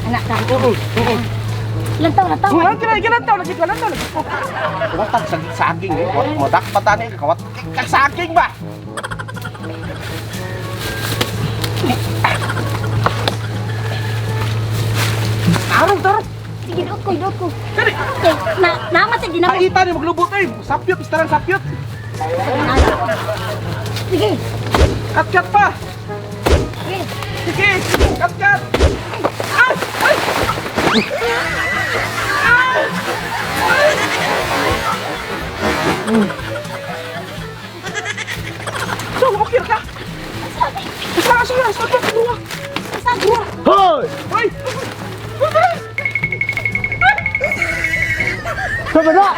Anak ka. Oo. Ilan taon na taon? Ilan taon lagi. Kuwatag saging eh. Modak patani kawat saging ba? Tarong. Sige, doot ko. Kani. Okay, namatay din ako. Kaita ni maglubot eh. Sapyot, istaran sapyot. Sige. Kat pa. Sige. Sige, kat. Ay! So, okay ka? Sige. Dua. Hoy! Hoy! Sa baba!